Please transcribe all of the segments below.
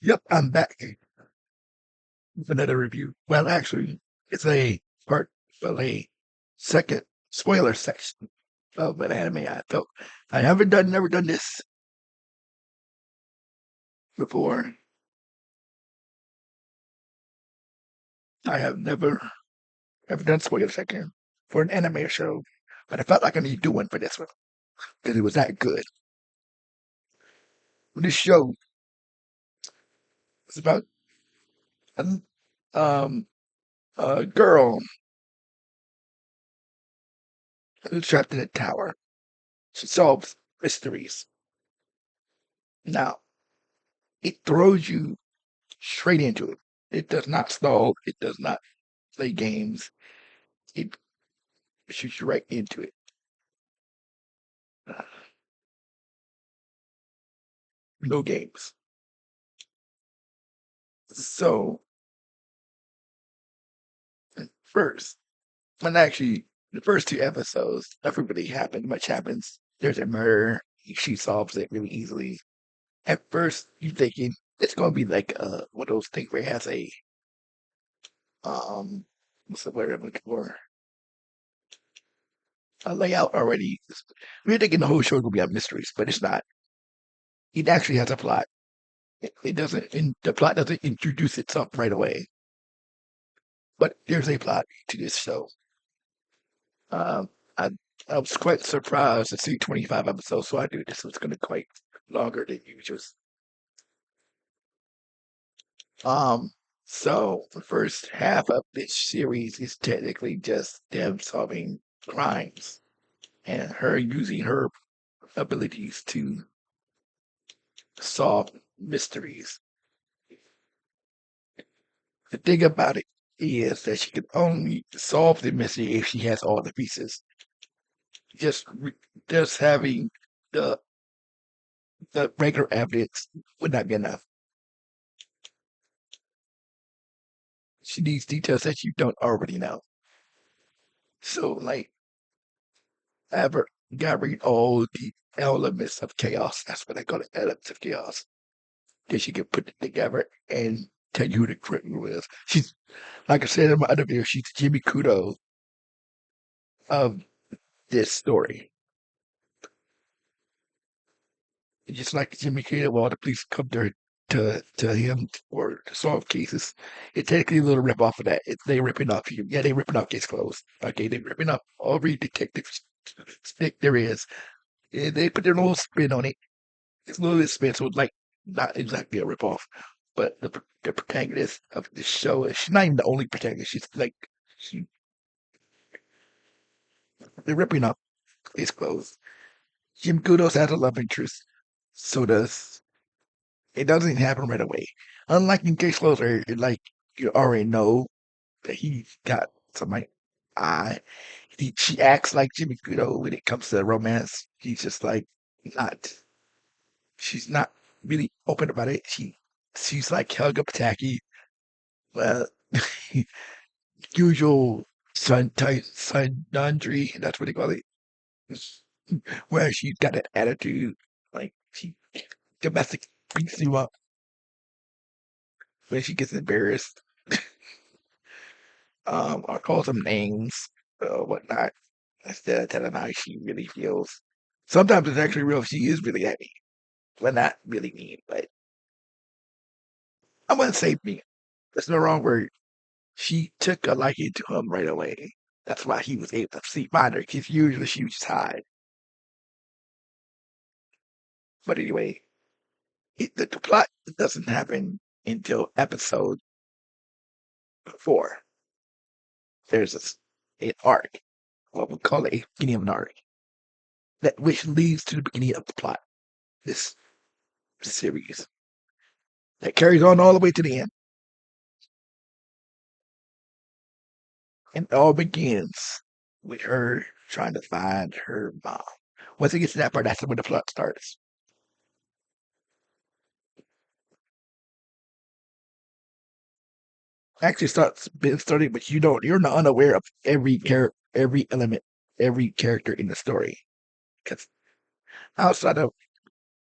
Yep, I'm back with another review. Well, actually, it's a part, well, a second spoiler section of an anime I felt I haven't never done this before. I have never ever done spoiler section for an anime show, but I felt like I need to do one for this one because it was that good. This show is about a, um, a girl who's trapped in a tower. She solves mysteries. Now, it throws you straight into it. It does not stall. It does not play games. It shoots you right into it. No games. So first, when actually the first two episodes, nothing really happened. Much happens. There's a murder. She solves it really easily. At first, you're thinking it's gonna be like one of those things where it has a um what's the word I'm looking for? A layout already. We're thinking the whole show will be about mysteries, but it's not. It actually has a plot. It doesn't, and the plot doesn't introduce itself right away. But there's a plot to this show. Um, I I was quite surprised to see 25 episodes, so I knew this was going to be quite longer than usual. Um, so the first half of this series is technically just them solving crimes and her using her abilities to solve mysteries. The thing about it is that she can only solve the mystery if she has all the pieces. Just just having the the regular evidence would not be enough. She needs details that you don't already know. So, like, ever gathering all the elements of chaos. That's what I call it, elements of chaos. Then she can put it together and tell you who the criminal is. She's, like I said in my other video, she's Jimmy Kudo of this story. Just like Jimmy Kudo, all the police come there to him or to solve cases. It's technically a little rip off of that. They ripping off you. Yeah, they ripping off case closed. Okay, they ripping off every detective stick there is. And they put their little spin on it. It's a little bit spin, so it's like not exactly a rip off. But the protagonist of the show, she's not even the only protagonist. She's like she, they're ripping off case closed. Jim Kudos has a love interest. So does it doesn't happen right away. Unlike in case closed, where like you already know that he's got somebody eye. She acts like Jimmy Kudo when it comes to romance. He's just like not. She's not really open about it. She's like held up tacky. Well, usual sun laundry. That's what they call it. Where she's got an attitude like she domestic beats you up when she gets embarrassed. Or calls them names, whatnot. Instead of telling how she really feels. Sometimes it's actually real. She is really happy. Well, not really mean, but I wouldn't say mean. That's no wrong word. She took a liking to him right away. That's why he was able to see find her, because usually she would just hide. But anyway, the plot doesn't happen until episode 4. There's an arc, what we call it a beginning of an arc, that which leads to the beginning of the plot. This series that carries on all the way to the end. And it all begins with her trying to find her mom. Once it gets to that part, that's when the plot starts. Actually starts been starting, but you're not unaware of every element, every character in the story. Because outside of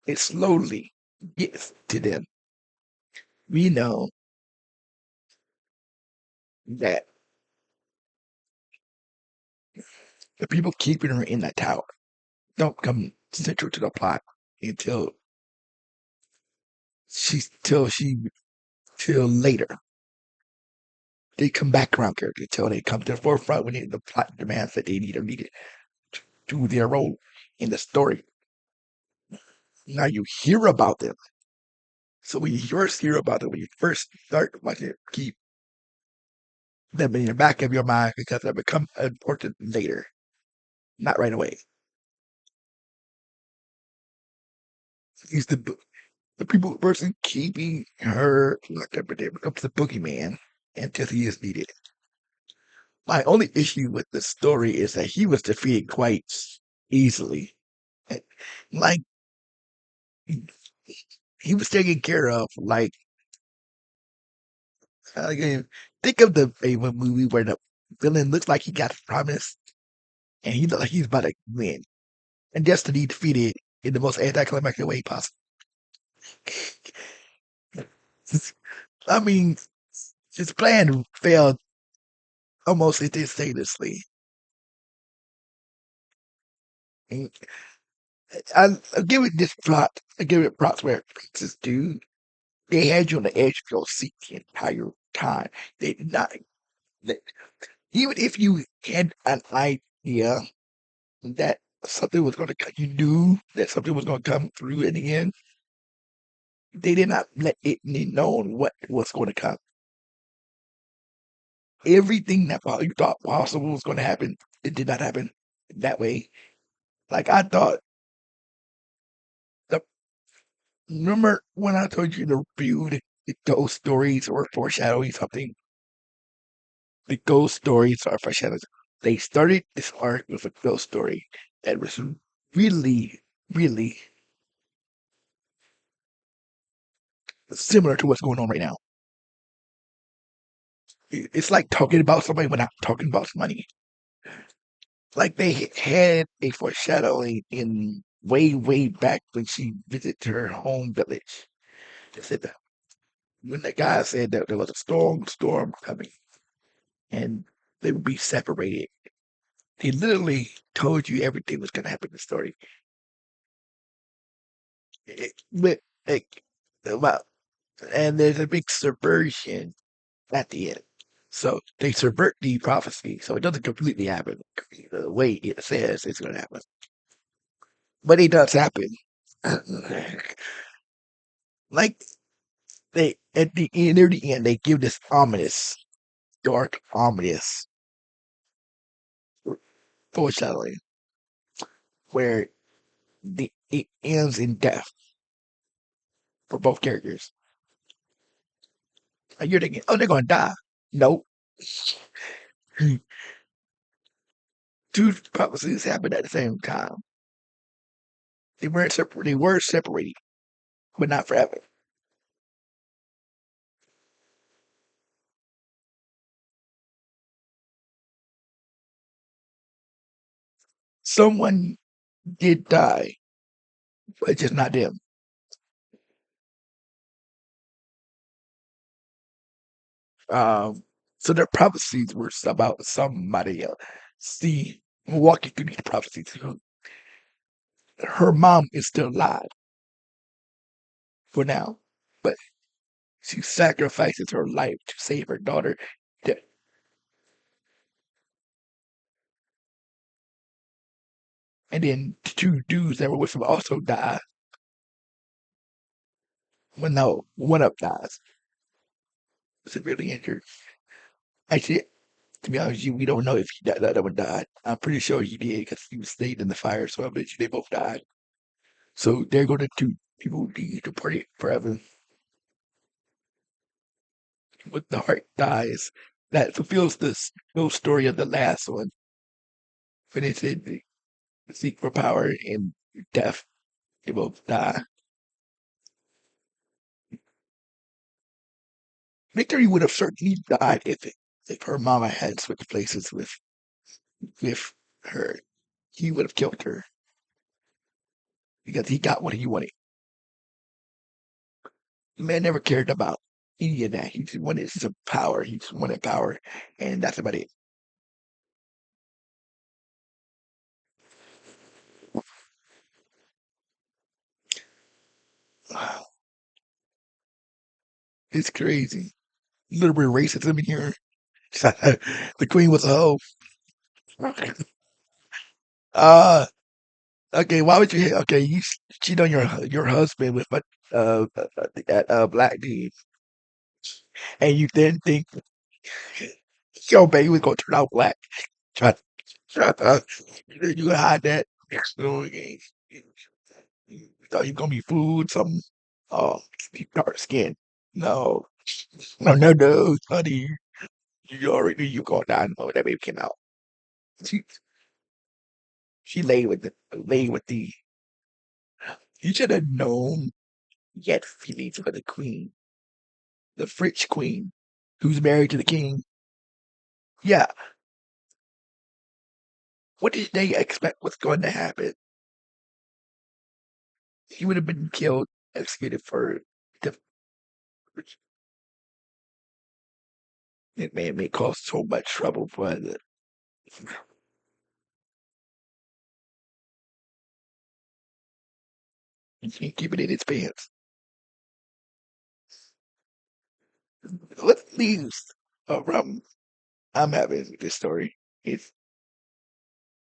it slowly gets to them. We know that the people keeping her in that tower don't come central to the plot until till she till later. They come background characters until they come to the forefront when the plot demands that they need or needed to do their role in the story. Now you hear about them. So when you first hear about them, when you first start watching it, keep them in the back of your mind because they become important later, not right away. He's the people person keeping her locked up in there becomes the boogeyman until he is needed. My only issue with the story is that he was defeated quite easily. Eh, Like he was taken care of. Like, think of the Ava movie where the villain looks like he got promised and he looks like he's about to win, and just to be defeated in the most anticlimactic way possible. I mean, his plan failed almost instantaneously. And I give it this plot. I give it props where it's is due. They had you on the edge of your seat the entire time. They did not. They, even if you had an idea that something was going to, you knew that something was going to come through in the end. They did not let it be known what was going to come. Everything that you thought possible was going to happen, it did not happen that way. Like I thought, the, remember when I told you to review the ghost stories or foreshadowing something? The ghost stories are foreshadowing. They started this arc with a ghost story that was really, really similar to what's going on right now. It's like talking about somebody without talking about money. Like they had a foreshadowing in way, way back when she visited her home village. They said that when the guy said that there was a storm coming and they would be separated. He literally told you everything was going to happen in the story. But like, about, and there's a big subversion at the end. So they subvert the prophecy, so it doesn't completely happen the way it says it's going to happen. But it does happen. Like they at the end, near the end, they give this ominous, dark, ominous foreshadowing where it ends in death for both characters. And you're thinking, oh, they're gonna die. Nope. Two prophecies happened at the same time. They weren't separate. They were separated, but not forever. Someone did die, but just not them. Um, so their prophecies were about somebody else. See, we'll walk you through these prophecies. Her mom is still alive for now, but she sacrifices her life to save her daughter. And then the two dudes that were with him also die. Well, no, one of them dies. Severely injured. Actually, to be honest with you, we don't know if the other one died. I'm pretty sure he did because he was stayed in the fire, so I bet you they both died. So they're going to two people who need to party forever. But the heart dies. That fulfills the ghost story of the last one. When it said they seek for power and death, they both die. Victory would have certainly died if her mama had switched places with her. He would have killed her because he got what he wanted. The man never cared about any of that. He just wanted some power. He just wanted power, and that's about it. Wow, it's crazy. A little bit of racism in here. The queen was a hoe. Uh okay. Why would you? Okay, you cheat on your husband with that black dude, and you then think your baby was gonna turn out black. Try, you gonna hide that. So, you thought you gonna be food, something. Oh, dark skin. No, no, honey. You already knew you were gonna die when that baby came out. She she lay with the. You should have known he had feelings for the queen, the French queen, who's married to the king. Yeah, what did they expect was going to happen? He would have been killed, executed for the. It may cause so much trouble for the. He can't keep it in his pants. What leaves from I'm having with this story? It's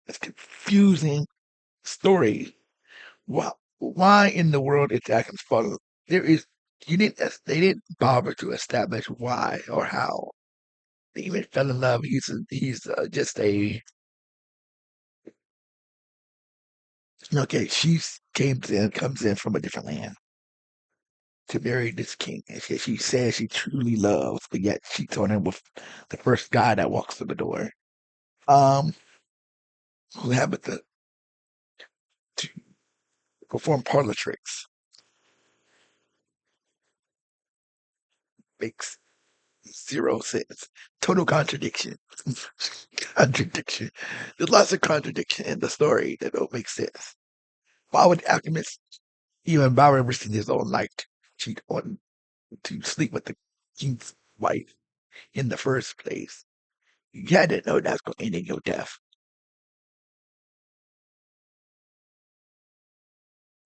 a confusing story. Why in the world is Atkins falling? There is you didn't they didn't bother to establish why or how they even fell in love. He's just a okay. Comes in from a different land to marry this king, and she says she truly loves, but yet cheats on him with the first guy that walks through the door. Um, who happened to perform parlor tricks. Makes zero sense. Total contradiction. Contradiction. There's lots of contradiction in the story that don't make sense. Why would Alchemist even bother risking his own life to cheat on to sleep with the king's wife in the first place? You had to know that's going to end in your death.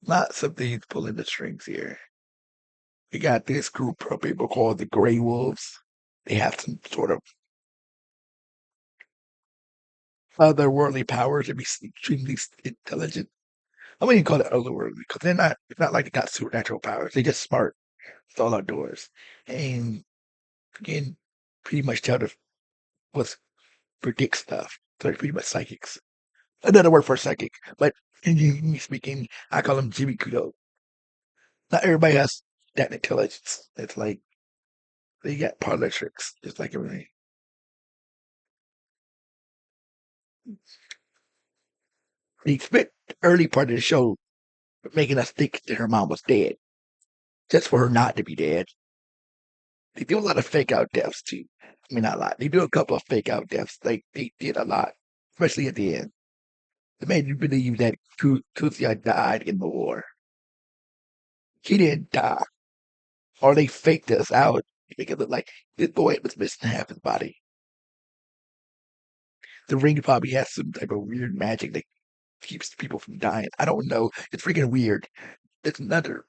Lots of things pulling the strings here. We got this group of people called the Grey Wolves. They have some sort of otherworldly powers to be extremely intelligent. I wouldn't call it otherworldly because they're not. It's not like they got supernatural powers. They're just smart. It's all outdoors, and can pretty much tell the what's predict stuff. So they're pretty much psychics. Another word for psychic, but in me speaking, I call them Jimmy Kudo. Not everybody has that intelligence. It's like they got parlor tricks, just like everything. They spent the early part of the show making us think that her mom was dead, just for her not to be dead. They do a lot of fake out deaths too. I mean, not a lot. They do a couple of fake out deaths. They did a lot, especially at the end. They made you believe that Kutia died in the war. He didn't die, or they faked us out to make it look like this boy was missing half his body. The ring probably has some type of weird magic that keeps people from dying. I don't know. It's freaking weird. It's another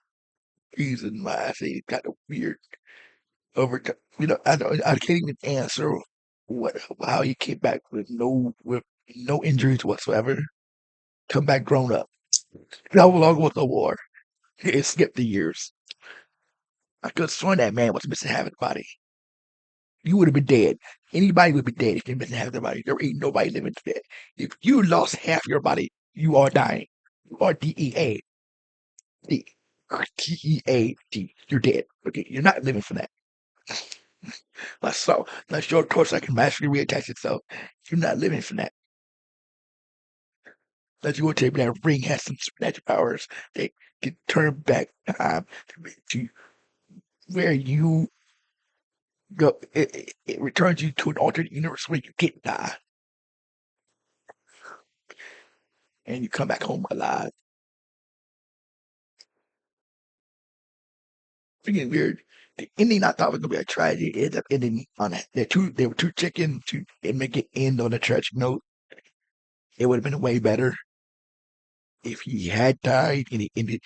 reason why I say it's kind of weird. Over, I can't even answer what how he came back with no injuries whatsoever. Come back grown up. How long was the war? It skipped the years. I could have sworn that man was missing half his body. You would have been dead. Anybody would be dead if you're missing half their body. There ain't nobody living today. If you lost half your body, you are dying. You are DEA. DEAD. You're dead. Okay, you're not living for that. Unless your torso can magically reattach itself, you're not living for that. Unless you will tell me that ring has some supernatural powers that can turn back time to where you go. It returns you to an alternate universe where you can't die and you come back home alive. freaking weird. The ending I thought was gonna be a tragedy. It ended up ending on a, they were too chicken to and make it end on a tragic note. It would have been way better if he had died and it ended.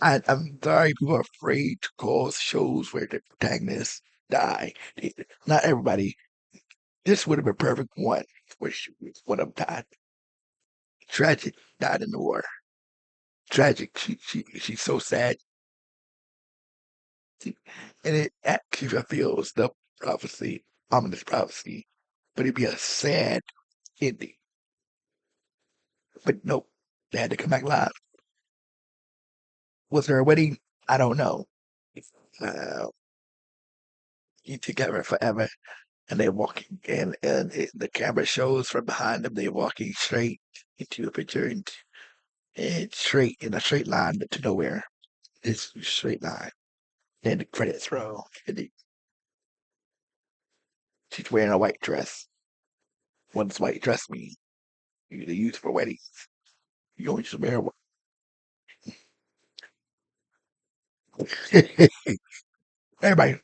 I'm sorry, people are afraid to call shows where the protagonists die. Not everybody. This would have been a perfect one where she would have died. Tragic, died in the war. Tragic. She's so sad. And it actually fulfills the prophecy, ominous prophecy. But it'd be a sad ending. But nope, they had to come back live. Was there a wedding? I don't know. Uh, you together forever, and they're walking, the camera shows from behind them. They're walking straight into a picture, and straight in a straight line to nowhere. It's a straight line. Then the credits roll, and she's wearing a white dress. What does white dress mean? They use for weddings. You only just wear one. Everybody,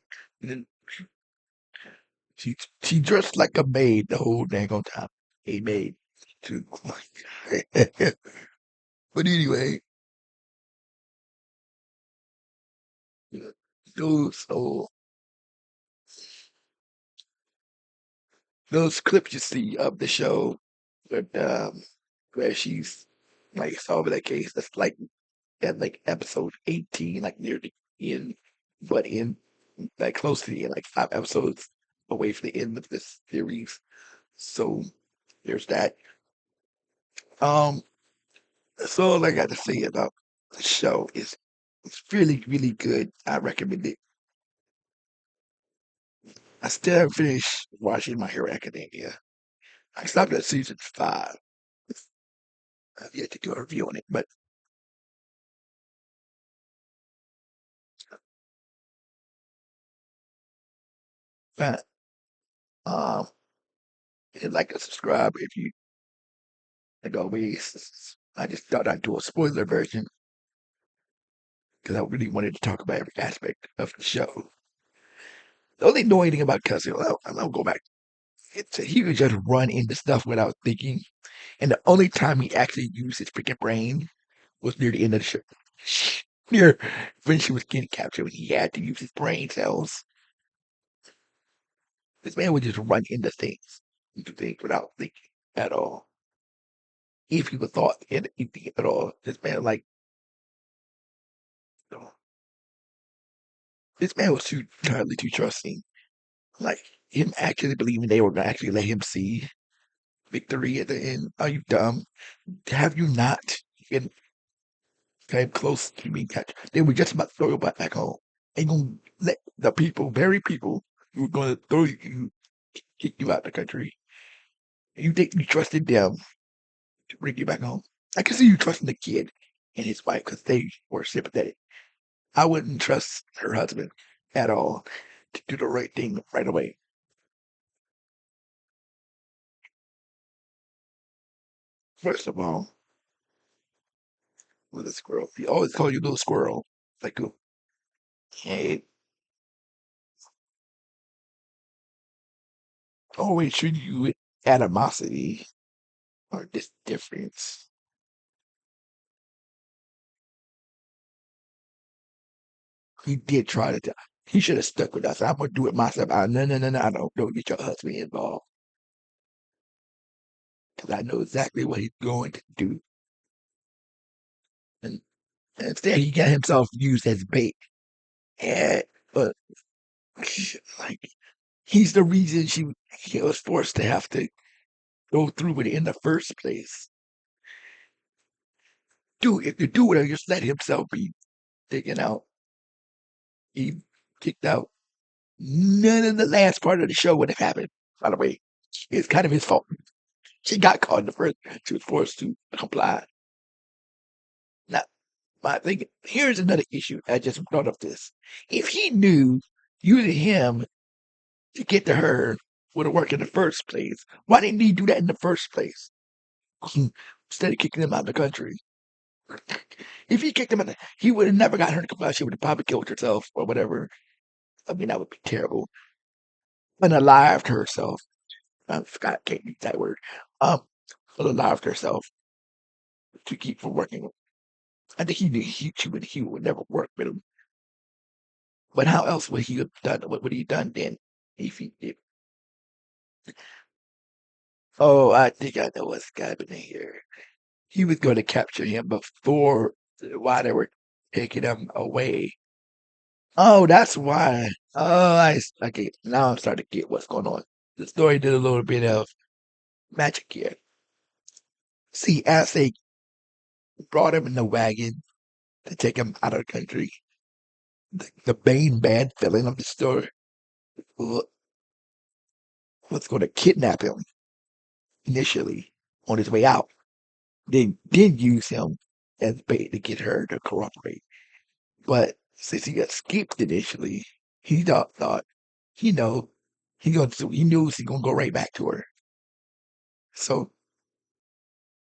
she dressed like a maid the whole dang on time. A maid. Too. But anyway, so those clips you see of the show, but where she's like solving that case, that's like at like episode 18, like near the end, but in like close to the end, like 5 episodes away from the end of this series. So there's that. Um, that's all I got to say about the show. It's really, really good. I recommend it. I still haven't finished watching My Hero Academia. I stopped at season 5. I've yet to do a review on it, but uh, um, hit like and subscribe if you like always. I just thought I'd do a spoiler version because I really wanted to talk about every aspect of the show. The only annoying thing about Cussing, I'll go back. He would just run into stuff without thinking, and the only time he actually used his freaking brain was near the end of the show. Near when she was getting captured, when he had to use his brain cells. This man would just run into things without thinking at all. If he would thought anything at all, this man this man was too entirely too trusting. Like him actually believing they were gonna actually let him see victory at the end. Are you dumb? Have you not even came close to being captured? They were just about to throw you back home. And gonna let the people, very people, who were gonna throw you, kick you out the country. You think you trusted them to bring you back home? I can see you trusting the kid and his wife because they were sympathetic. I wouldn't trust her husband at all to do the right thing right away. First of all, little squirrel. He always call you little squirrel. Like, hey, always treat you with animosity or this difference. He did try to. He should have stuck with us. I'm gonna do it myself. No, no, no, no. Don't get your husband involved because I know exactly what he's going to do. And instead, he got himself used as bait. And but like he's the reason he was forced to have to go through with it in the first place. Dude, if you do it, just let himself be taken out. He kicked out. None of the last part of the show would have happened. By the way, it's kind of his fault. She got caught in the first. She was forced to comply. Now, my thing. Here's another issue. I just thought of this. If he knew using him to get to her would have worked in the first place, why didn't he do that in the first place? Instead of kicking him out of the country. If he kicked him in the, he would have never got her to come out. She would have probably killed herself or whatever. I mean, that would be terrible. Unalived herself. I forgot, can't use that word. Um, unalived herself to keep from working. I think he knew he would never work with him. But how else would he have done? What would he have done then? If he did? Oh, I think I know what's happening here. He was going to capture him before while they were taking him away. Oh, that's why. Oh, okay. Now I'm starting to get what's going on. The story did a little bit of magic here. See, as they brought him in the wagon to take him out of the country, the main bad villain of the story was going to kidnap him initially on his way out. Then use him as bait to get her to cooperate. But since he escaped initially, he thought he know he knew he's gonna go right back to her. So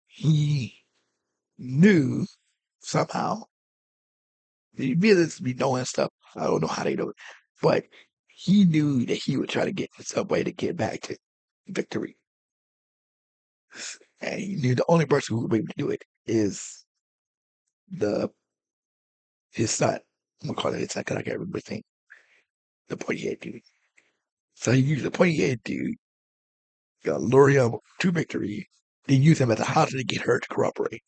he knew somehow the villains be knowing stuff. I don't know how they know it, but he knew that he would try to get some way to get back to victory. And he knew the only person who would be able to do it is the his son. I'm gonna call it his son because I can't remember his name. The pointy head dude. So he used the pointy head dude to lure him to victory, then use him as a hostage to get her to cooperate.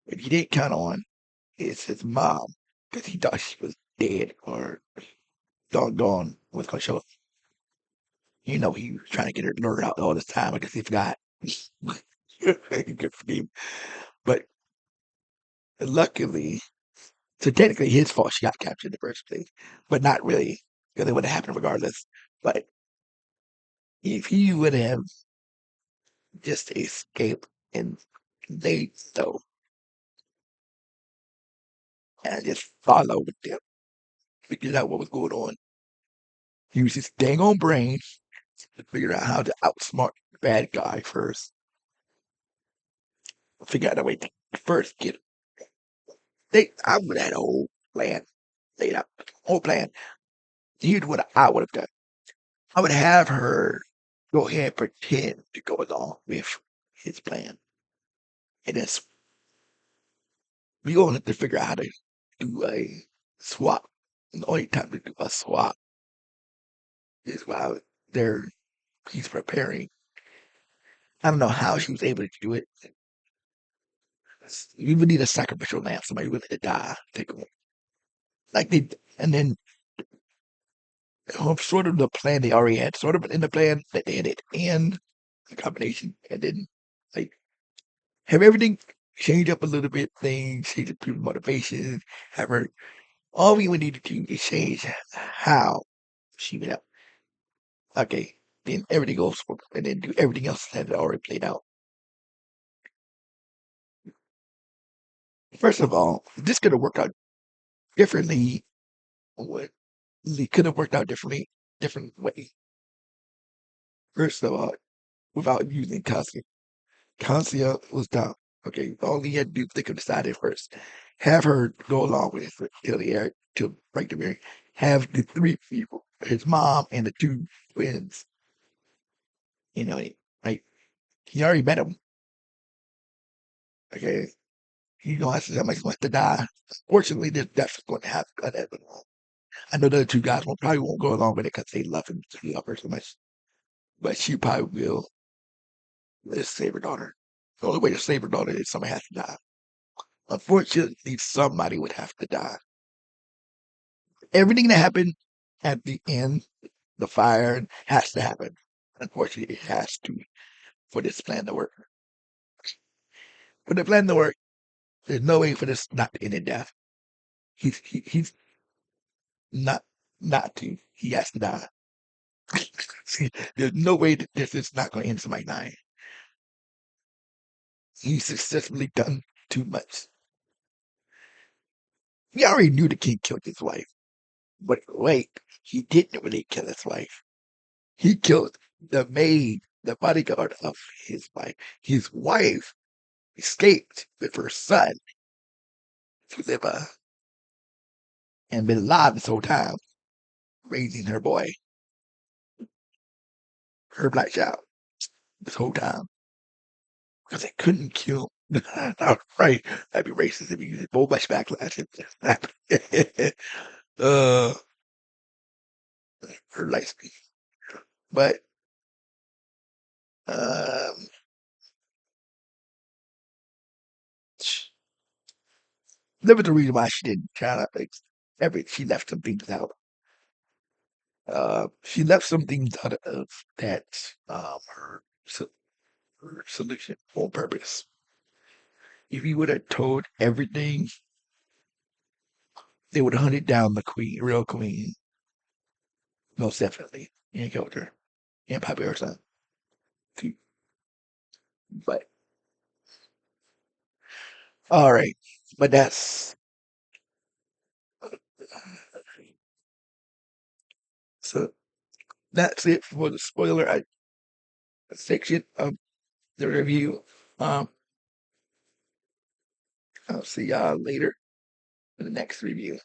But he didn't count on is his mom because he thought she was dead or doggone was gonna show up. You know, he was trying to get her lured out all this time because he forgot. Good for him. But luckily, so technically his fault she got captured in the first place, but not really because it would have happened regardless. But if he would have just escaped and laid though and just followed them, figured out what was going on, he used his dang on brain to figure out how to outsmart the bad guy first. Figure out a way to first get I would have had a whole plan laid out. Whole plan. Here's what I would have done. I would have her go ahead and pretend to go along with his plan. And then we going to have to figure out how to do a swap. And the only time to do a swap is while they're he's preparing. I don't know how she was able to do it. You would need a sacrificial lamb, somebody willing to die. Take them. Like they and then sort of the plan they already had, sort of in the plan that they had it and the combination, and then like have everything change up a little bit, things change up people's motivation, have her. All we would need to do is change how she would have. Okay, then everything goes, and then do everything else that had already played out. First of all, this could have worked out differently. What it could have worked out differently, different way. First of all, without using Cassia. Cassia was down. Okay, all he had to do, they could decide it first. Have her go along with it till the air, till break the marriage. Have the three people, his mom and the two twins. You know, like he already met them. Okay, he gonna have to somebody wants to die. Fortunately, this death is going to happen. I know the other two guys probably won't go along with it because they love him, they love her so much. But she probably will. Let's save her daughter. The only way to save her daughter is somebody has to die. Unfortunately, somebody would have to die. Everything that happened at the end, the fire, has to happen. Unfortunately, it has to for this plan to work. For the plan to work, there's no way for this not to end in death. He's not to. He has to die. See, there's no way that this is not going to end somebody dying. He's successfully done too much. We already knew the king killed his wife, but wait, he didn't really kill his wife. He killed the maid, the bodyguard of his wife. His wife escaped with her son to live and been alive this whole time, raising her boy, her black child, this whole time. Because they couldn't kill. Right. That'd be racist if you get so much backlash. uh, her life. But um, there was a reason why she didn't try to fix she left some things out. She left some things out of that her solution on purpose. If you would have told everything, they would have hunted down the queen, real queen, most definitely, and killed her and probably her son too. But all right, but so that's it for the spoiler section of the review. Um, I'll see y'all later for the next review.